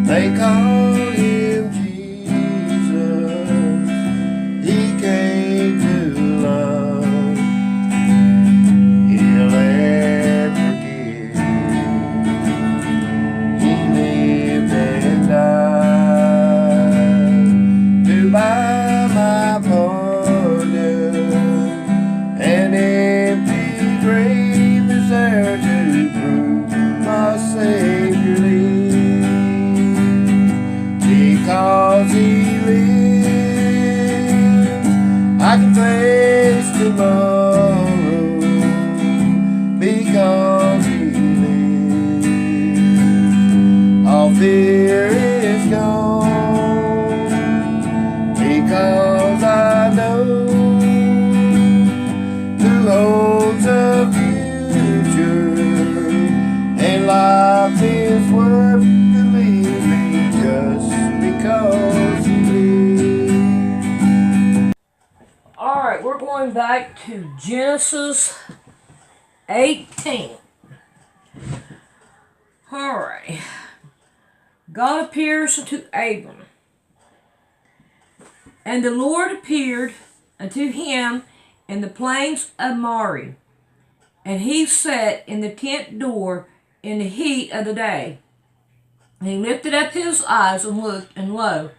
They called him Jesus. He came to love, heal and forgive. He lived and died to buy my pardon. An empty grave is there to prove my Savior lives. Because he lives, I can face tomorrow. Because he lives, all fear is gone. Because I know who holds the future, and life is worth the living just because he lives. Alright, we're going back to Genesis 18. Alright. God appears unto Abram. And the Lord appeared unto him in the plains of Mamre. And he sat in the tent door in the heat of the day. And he lifted up his eyes and looked, and lo,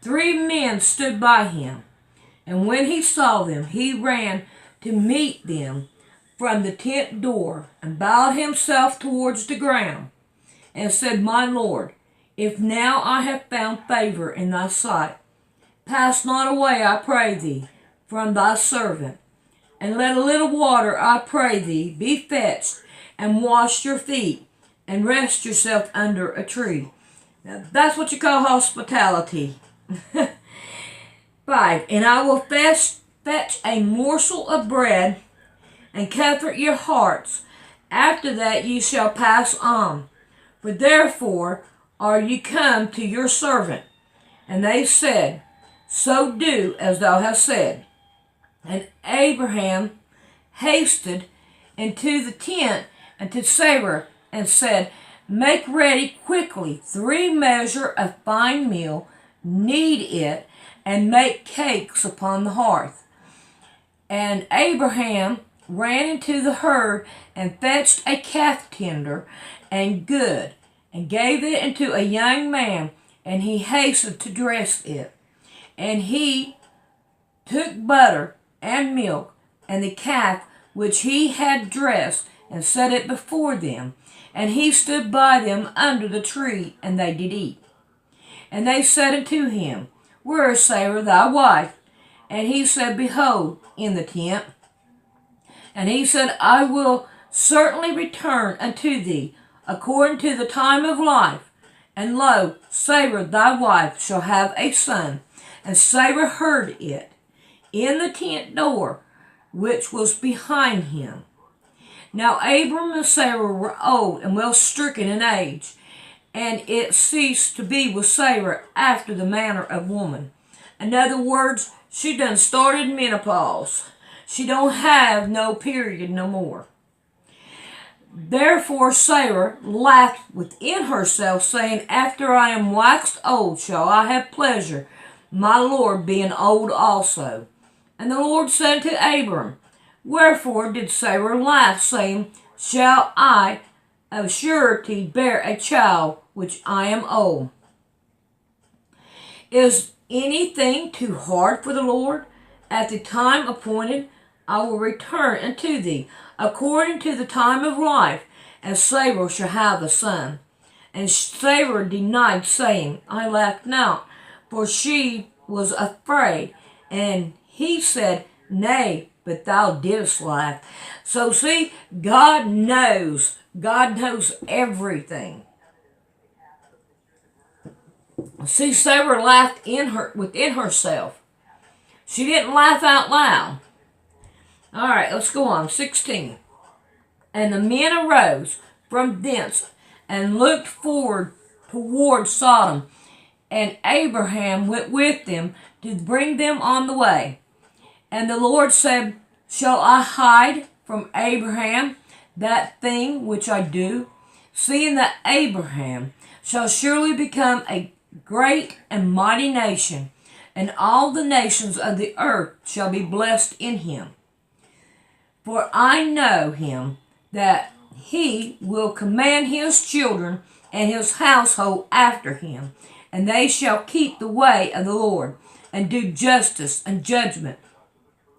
3 men stood by him. And when he saw them, he ran to meet them from the tent door, and bowed himself towards the ground, and said, My Lord, if now I have found favor in thy sight, pass not away, I pray thee, from thy servant. And let a little water, I pray thee, be fetched, and wash your feet, and rest yourself under a tree. Now, that's what you call hospitality. 5. And I will fetch a morsel of bread, and comfort your hearts. After that ye shall pass on. For therefore are ye come to your servant. And they said, So do as thou hast said. And Abraham hasted into the tent unto Sarah, and said, Make ready quickly 3 measure of fine meal, knead it, and make cakes upon the hearth. And Abraham ran into the herd, and fetched a calf tender and good, and gave it unto a young man, and he hastened to dress it. And he took butter and milk, and the calf which he had dressed, and set it before them. And he stood by them under the tree, and they did eat. And they said unto him, Where is Sarah thy wife? And he said, Behold, in the tent. And he said, I will certainly return unto thee according to the time of life. And lo, Sarah thy wife shall have a son. And Sarah heard it in the tent door, which was behind him. Now Abram and Sarah were old and well stricken in age, and it ceased to be with Sarah after the manner of woman. In other words, she done started menopause. She don't have no period no more. Therefore Sarah laughed within herself, saying, After I am waxed old shall I have pleasure, my Lord being old also. And the Lord said to Abram, Wherefore did Sarah laugh, saying, Shall I of surety bear a child which I am old? Is anything too hard for the Lord? At the time appointed I will return unto thee, according to the time of life, and Sarah shall have a son. And Sarah denied, saying, I laughed not, for she was afraid. And he said, Nay, but thou didst laugh. So see, God knows everything. See, Sarah laughed within herself. She didn't laugh out loud. All right, let's go on. 16. And the men arose from thence and looked forward toward Sodom, and Abraham went with them to bring them on the way. And the Lord said, Shall I hide from Abraham that thing which I do? Seeing that Abraham shall surely become a great and mighty nation, and all the nations of the earth shall be blessed in him. For I know him, that he will command his children and his household after him, and they shall keep the way of the Lord, and do justice and judgment.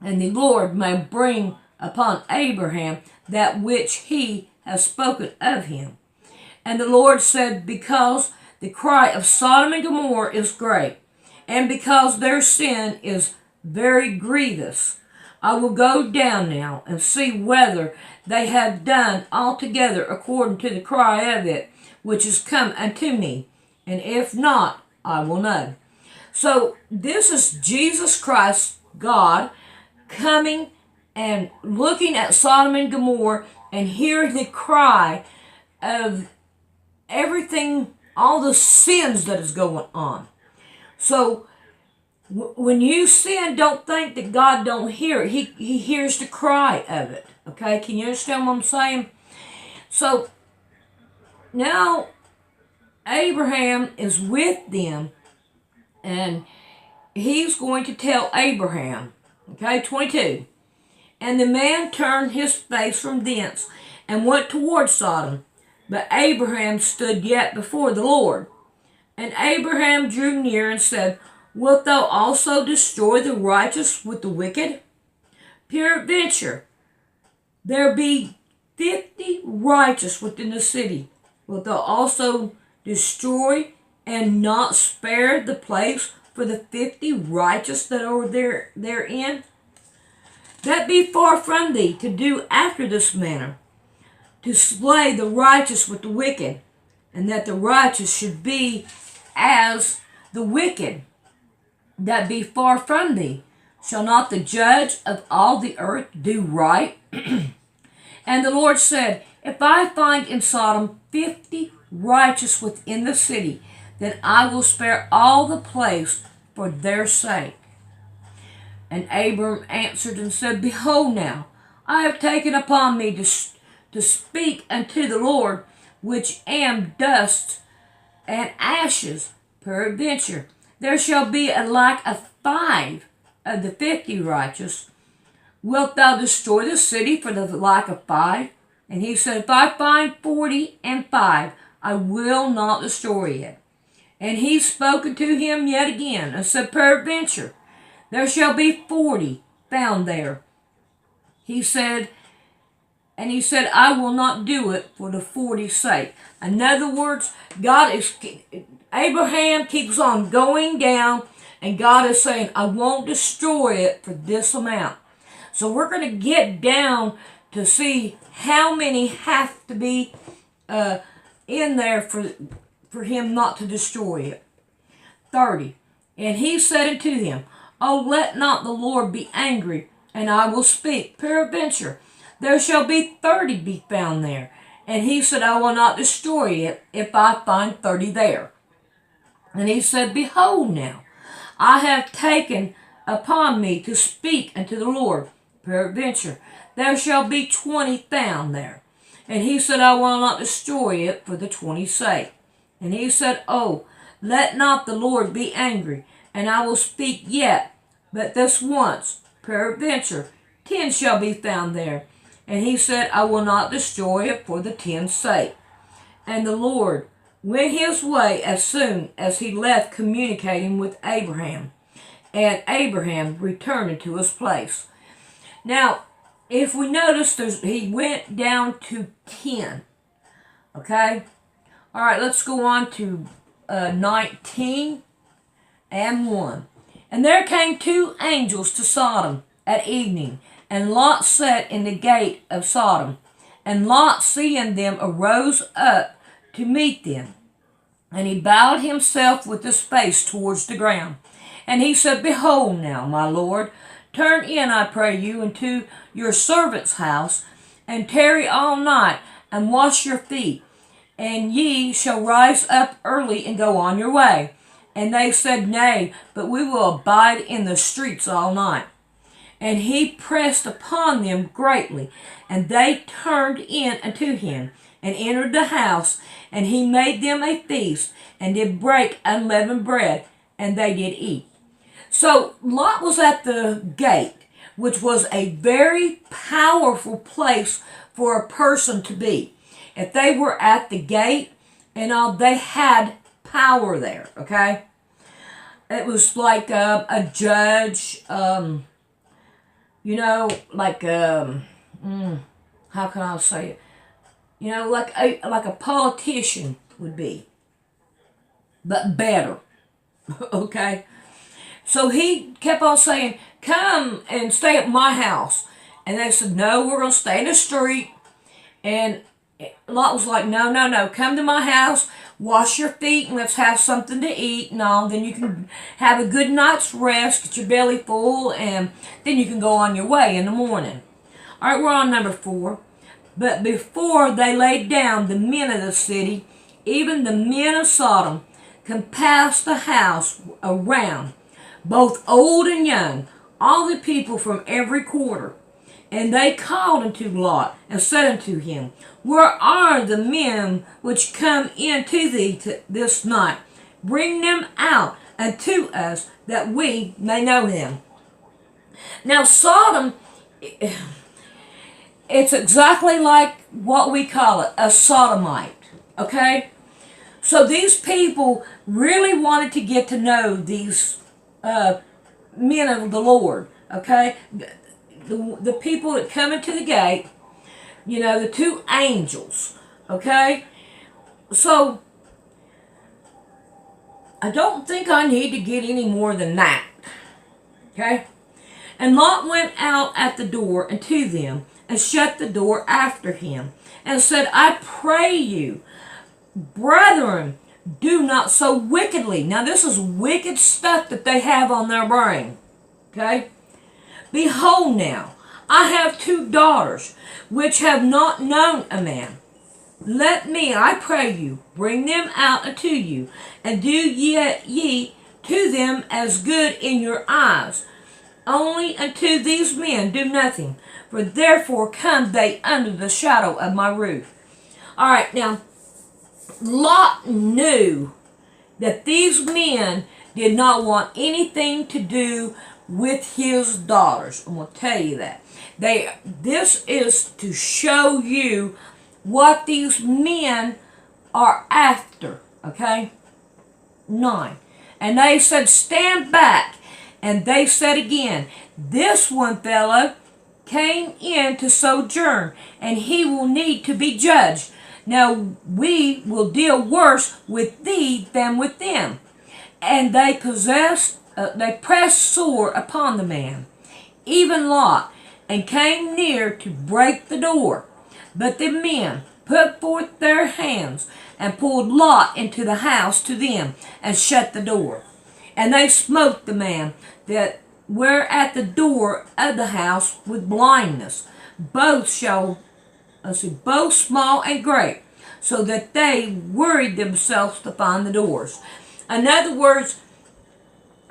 And the Lord may bring upon Abraham that which he has spoken of him. And the Lord said, because the cry of Sodom and Gomorrah is great, and because their sin is very grievous, I will go down now and see whether they have done altogether according to the cry of it, which is come unto me, and if not, I will know. So this is Jesus Christ, God, coming and looking at Sodom and Gomorrah and hearing the cry of everything, all the sins that is going on. So when you sin, don't think that God don't hear it. He hears the cry of it. Okay, can you understand what I'm saying? So now Abraham is with them, and he's going to tell Abraham, okay, 22. And the man turned his face from thence and went toward Sodom, but Abraham stood yet before the Lord. And Abraham drew near and said, wilt thou also destroy the righteous with the wicked? Peradventure, there be 50 righteous within the city. Wilt thou also destroy and not spare the place for the 50 righteous that are therein? That be far from thee to do after this manner, to slay the righteous with the wicked, and that the righteous should be as the wicked. That be far from thee. Shall not the judge of all the earth do right? And the Lord said, if I find in Sodom 50 righteous within the city, then I will spare all the place for their sake. And Abram answered and said, behold now, I have taken upon me to speak unto the Lord, which am dust and ashes. Peradventure, there shall be a lack of 5 of the 50 righteous. Wilt thou destroy the city for the lack of 5? And he said, if I find 40 and 5, I will not destroy it. And he spoke unto him yet again, and said, peradventure, there shall be 40 found there. He said, I will not do it for the 40's sake. In other words, Abraham keeps on going down, and God is saying, I won't destroy it for this amount. So we're going to get down to see how many have to be in there for him not to destroy it. 30. And he said unto him, oh, let not the Lord be angry, and I will speak. Peradventure, there shall be 30 be found there. And he said, I will not destroy it if I find 30 there. And he said, behold now, I have taken upon me to speak unto the Lord. Peradventure, there shall be 20 found there. And he said, I will not destroy it for the 20's sake. And he said, oh, let not the Lord be angry, and I will speak yet, but this once. Peradventure, 10 shall be found there. And he said, I will not destroy it for the 10's sake. And the Lord went his way as soon as he left communicating with Abraham. And Abraham returned to his place. Now, if we notice, he went down to 10. Okay? All right, let's go on to 19 and 1. And there came 2 angels to Sodom at evening, and Lot sat in the gate of Sodom. And Lot, seeing them, arose up to meet them. And he bowed himself with his face towards the ground. And he said, behold now, my Lord, turn in, I pray you, into your servant's house, and tarry all night, and wash your feet, and ye shall rise up early and go on your way. And they said, nay, but we will abide in the streets all night. And he pressed upon them greatly, and they turned in unto him, and entered the house, and he made them a feast, and did break unleavened bread, and they did eat. So Lot was at the gate, which was a very powerful place for a person to be. If they were at the gate and all, they had power there, okay? It was like a judge, like how can I say it? Like a politician would be, but better. Okay. So he kept on saying, "Come and stay at my house," and they said, "No, we're gonna stay in the street." And Lot was like, "No, no, no! Come to my house, wash your feet, and let's have something to eat, and all. Then you can have a good night's rest, get your belly full, and then you can go on your way in the morning." All right, we're on number 4. But before they laid down, the men of the city, even the men of Sodom, compassed the house around, both old and young, all the people from every quarter. And they called unto Lot, and said unto him, Where are the men which come in to thee this night? Bring them out unto us, that we may know them. Now Sodom, it's exactly like what we call it, a sodomite, okay? So these people really wanted to get to know these men of the Lord, okay? The people that come into the gate, the 2 angels, okay? So, I don't think I need to get any more than that, okay? And Lot went out at the door unto them, and shut the door after him, and said, I pray you, brethren, do not so wickedly. Now this is wicked stuff that they have on their brain, okay? Behold now, I have 2 daughters, which have not known a man. Let me, I pray you, bring them out unto you, and do ye to them as good in your eyes. Only unto these men do nothing, for therefore come they under the shadow of my roof. All right, now, Lot knew that these men did not want anything to do with his daughters. I'm going to tell you that. This is to show you what these men are after, okay? 9. And they said, stand back. And they said again, this one fellow came in to sojourn, and he will need to be judged. Now we will deal worse with thee than with them. And they pressed sore upon the man, even Lot, and came near to break the door. But the men put forth their hands, and pulled Lot into the house to them, and shut the door. And they smote the man that were at the door of the house with blindness, both small and great, so that they worried themselves to find the doors. In other words,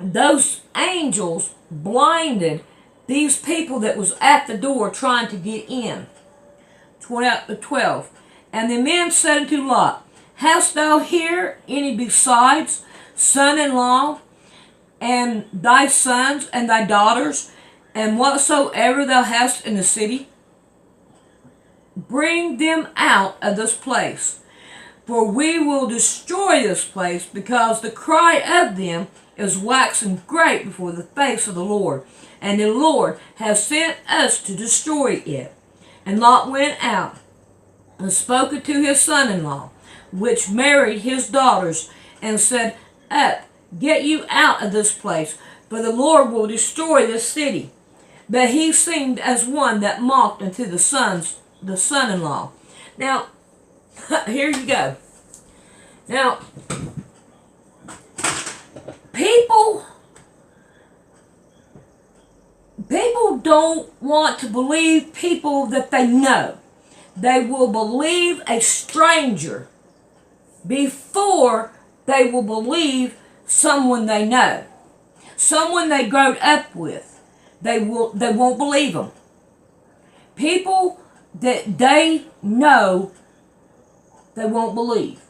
those angels blinded these people that was at the door trying to get in. 12. And the men said unto Lot, Hast thou here any besides son-in-law, and thy sons and thy daughters, and whatsoever thou hast in the city? Bring them out of this place, for we will destroy this place, because the cry of them is waxing great before the face of the Lord, and the Lord has sent us to destroy it. And Lot went out and spoke unto his son-in-law, which married his daughters, and said, Up, get you out of this place, for the Lord will destroy this city. But he seemed as one that mocked unto the son-in-law. Now, here you go. Now, people don't want to believe people that they know. They will believe a stranger before they will believe someone they know, someone they growed up with. they won't believe them. People that they know, they won't believe.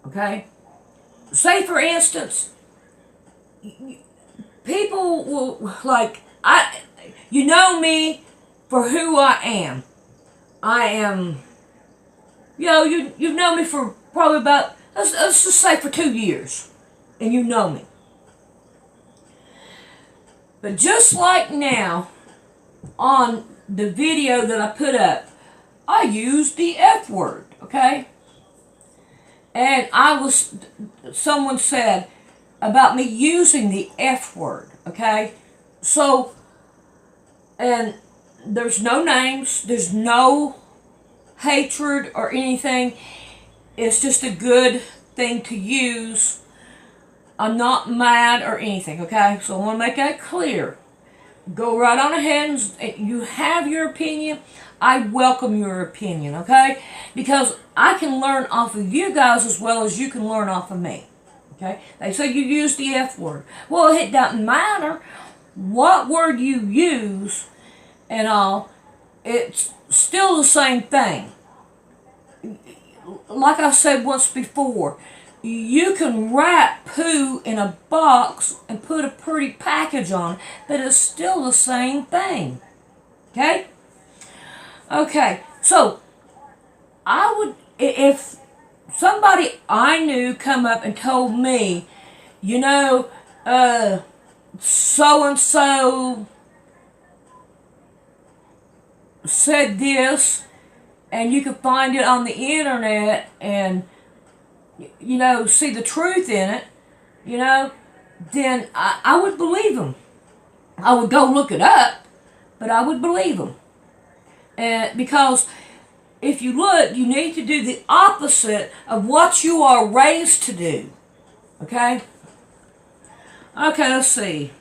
Okay? Say for instance, people will you know me for who I am. I am, you know me for probably about, let's just say for 2 years, and you know me. But just like now, on the video that I put up, I used the F word, okay? And someone said about me using the F word, okay? So, and there's no names, there's no hatred or anything. It's just a good thing to use. I'm not mad or anything, okay? So I want to make that clear. Go right on ahead and you have your opinion. I welcome your opinion, okay? Because I can learn off of you guys as well as you can learn off of me, okay? They say you use the F word. Well, it doesn't matter what word you use and all. It's still the same thing. Like I said once before, you can wrap poo in a box and put a pretty package on it, but it's still the same thing. Okay? Okay, so I would, if somebody I knew come up and told me, so-and-so said this, and you could find it on the internet and see the truth in it, then I would believe them. I would go look it up, but I would believe them. And because if you look, you need to do the opposite of what you are raised to do. Okay? Okay, let's see.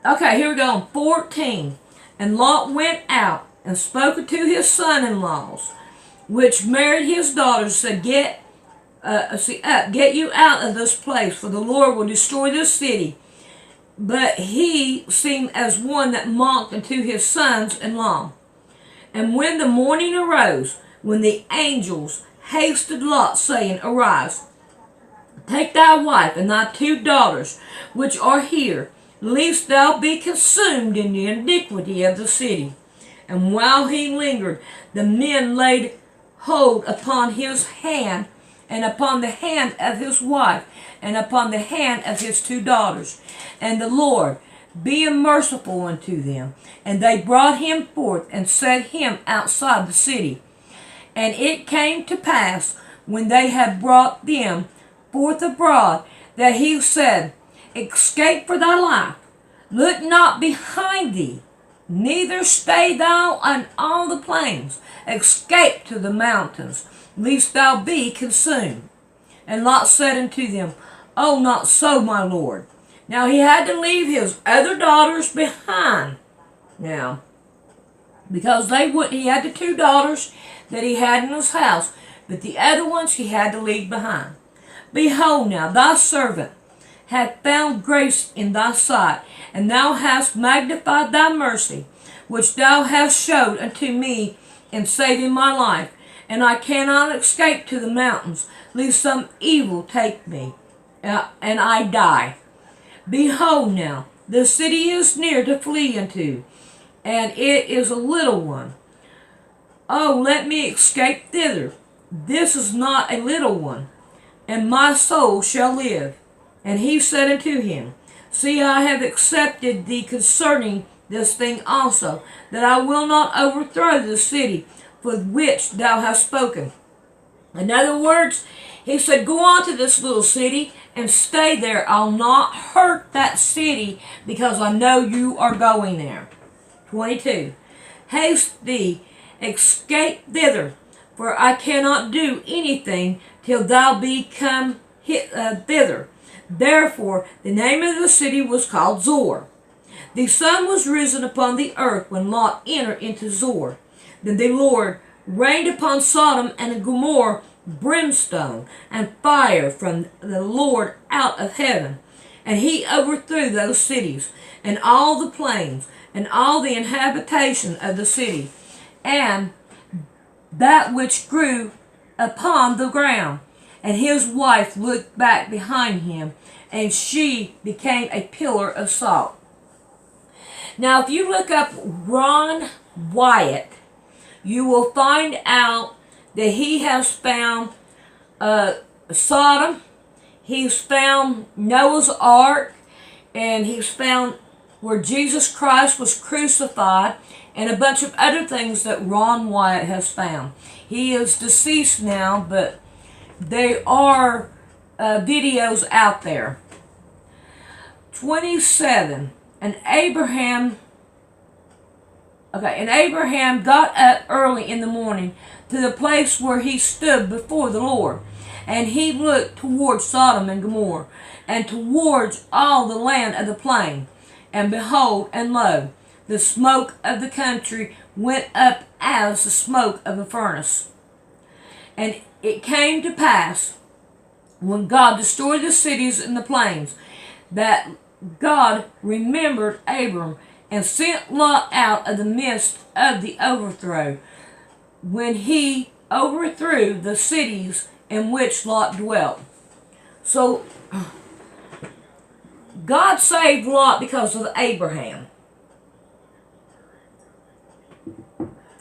Okay, here we go. 14. And Lot went out and spoke to his son-in-laws, which married his daughters, said, Get you out of this place, for the Lord will destroy this city. But he seemed as one that mocked unto his sons-in-law. And when the morning arose, when the angels hasted Lot, saying, Arise, take thy wife and thy 2 daughters, which are here, lest thou be consumed in the iniquity of the city. And while he lingered, the men laid hold upon his hand, and upon the hand of his wife, and upon the hand of his 2 daughters. And the Lord, being merciful unto them, and they brought him forth, and set him outside the city. And it came to pass, when they had brought them forth abroad, that he said, Escape for thy life, look not behind thee, neither stay thou on all the plains, escape to the mountains, lest thou be consumed. And Lot said unto them, Oh, not so, my Lord. Now he had to leave his other daughters behind. Now, because he had the 2 daughters that he had in his house, but the other ones he had to leave behind. Behold now, thy servant hath found grace in thy sight, and thou hast magnified thy mercy, which thou hast showed unto me in saving my life. And I cannot escape to the mountains, lest some evil take me, and I die. Behold now, the city is near to flee into, and it is a little one. Oh, let me escape thither. This is not a little one, and my soul shall live. And he said unto him, See, I have accepted thee concerning this thing also, that I will not overthrow the city for which thou hast spoken. In other words, he said, Go on to this little city and stay there. I'll not hurt that city because I know you are going there. 22. Haste thee, escape thither, for I cannot do anything till thou be come thither. Therefore, the name of the city was called Zoar. The sun was risen upon the earth when Lot entered into Zoar. Then the Lord rained upon Sodom and Gomorrah brimstone and fire from the Lord out of heaven. And he overthrew those cities, and all the plains, and all the inhabitation of the city, and that which grew upon the ground. And his wife looked back behind him, and she became a pillar of salt. Now, if you look up Ron Wyatt, you will find out that he has found Sodom, he's found Noah's Ark, and he's found where Jesus Christ was crucified, and a bunch of other things that Ron Wyatt has found. He is deceased now, but there are videos out there. 27. And Abraham got up early in the morning to the place where he stood before the Lord. And he looked towards Sodom and Gomorrah, and towards all the land of the plain. And behold, and lo, the smoke of the country went up as the smoke of a furnace. And it came to pass, when God destroyed the cities and the plains, that God remembered Abram, and sent Lot out of the midst of the overthrow, when he overthrew the cities in which Lot dwelt. So, God saved Lot because of Abraham.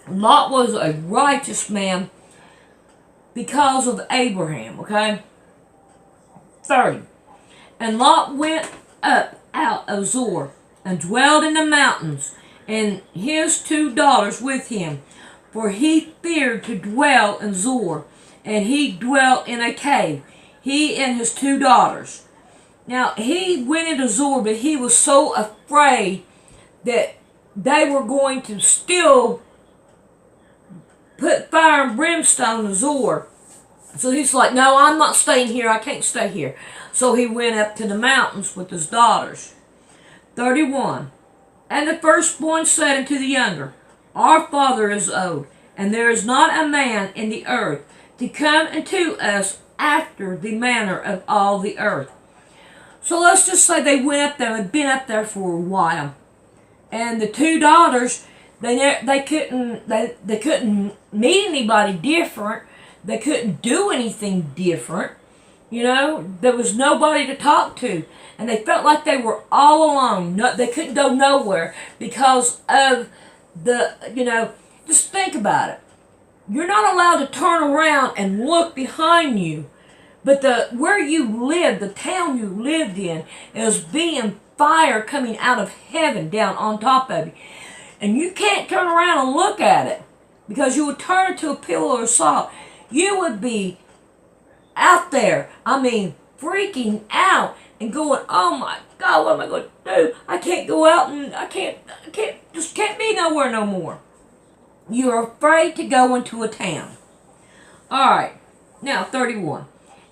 Lot was a righteous man because of Abraham, okay? 30. And Lot went up out of Zoar, and dwelled in the mountains, and his 2 daughters with him, for he feared to dwell in Zoar, and he dwelt in a cave, he and his 2 daughters. Now, he went into Zoar, but he was so afraid that they were going to still put fire and brimstone in Zoar. So he's like, no, I'm not staying here. I can't stay here. So he went up to the mountains with his daughters. 31. And the firstborn said unto the younger, Our father is old, and there is not a man in the earth to come unto us after the manner of all the earth. So let's just say they went up there and been up there for a while. And the 2 daughters, they couldn't meet anybody different. They couldn't do anything different. You know, there was nobody to talk to. And they felt like they were all alone. No, they couldn't go nowhere because of just think about it. You're not allowed to turn around and look behind you. But where you lived, the town you lived in, is being fire coming out of heaven down on top of you. And you can't turn around and look at it because you would turn into a pillar of salt. You would be out there, freaking out and going, oh my God, what am I going to do? I can't go out and I can't be nowhere no more. You're afraid to go into a town. Alright, now 31.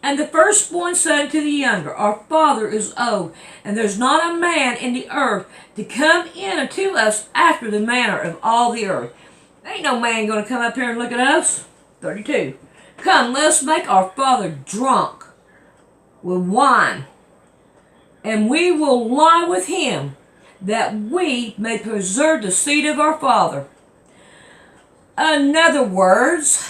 And the firstborn said unto the younger, Our father is old, and there's not a man in the earth to come in unto us after the manner of all the earth. Ain't no man going to come up here and look at us. 32. Come, let us make our father drunk with wine, and we will lie with him, that we may preserve the seed of our father. In other words,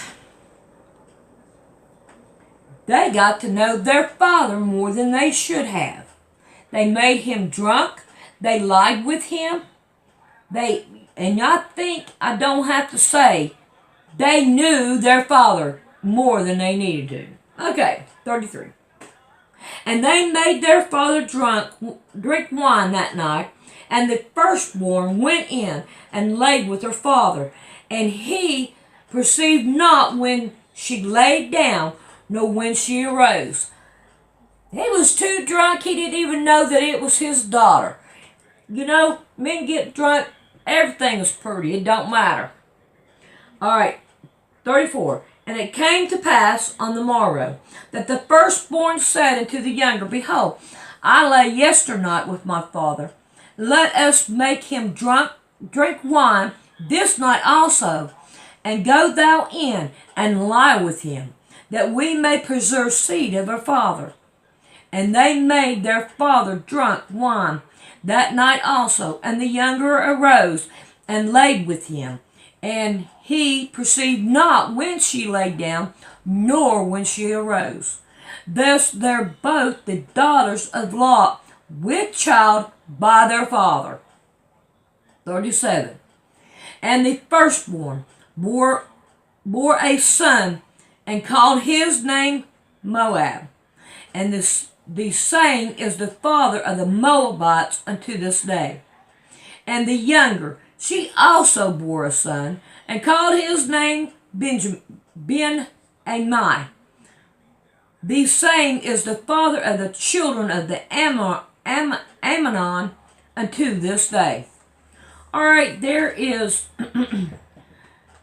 they got to know their father more than they should have. They made him drunk. They lied with him. And I don't have to say, they knew their father more than they needed to. Okay, 33. And they made their father drink wine that night, and the firstborn went in and laid with her father, and he perceived not when she laid down, nor when she arose. He was too drunk, he didn't even know that it was his daughter. You know, men get drunk, everything is pretty, it don't matter. Alright, 34. And it came to pass on the morrow, that the firstborn said unto the younger, Behold, I lay yesternight with my father. Let us make him drink wine this night also, and go thou in, and lie with him, that we may preserve seed of our father. And they made their father drunk wine that night also. And the younger arose and laid with him. And he perceived not when she lay down, nor when she arose. Thus they're both the daughters of Lot with child by their father. 37. And the firstborn bore a son, and called his name Moab. And the same is the father of the Moabites unto this day. And the younger, she also bore a son, and called his name Ben-Ammi. The same is the father of the children of the Ammonon unto this day. All right, there is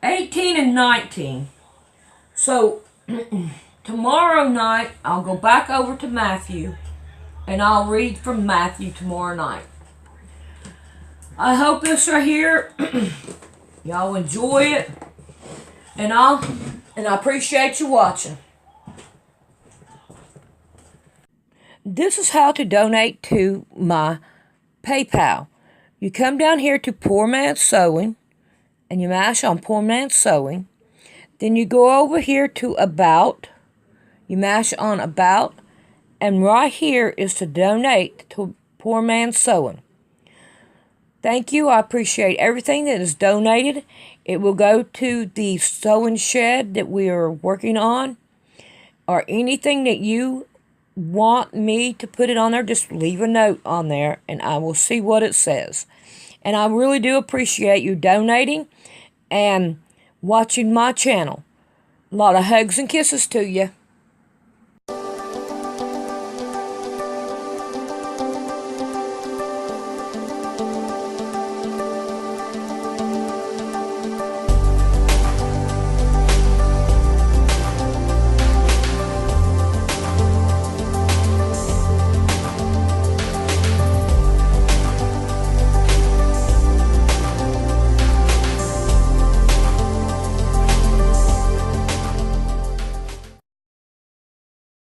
18 and 19. So tomorrow night, I'll go back over to Matthew, and I'll read from Matthew tomorrow night. I hope this right here, y'all enjoy it, and I appreciate you watching. This is how to donate to my PayPal. You come down here to Poor Man's Sewing, and you mash on Poor Man's Sewing. Then you go over here to About. You mash on About. And right here is to donate to Poor Man's Sewing. Thank you. I appreciate everything that is donated. It will go to the sewing shed that we are working on. Or anything that you want me to put it on there, just leave a note on there and I will see what it says. And I really do appreciate you donating and watching my channel. A lot of hugs and kisses to you.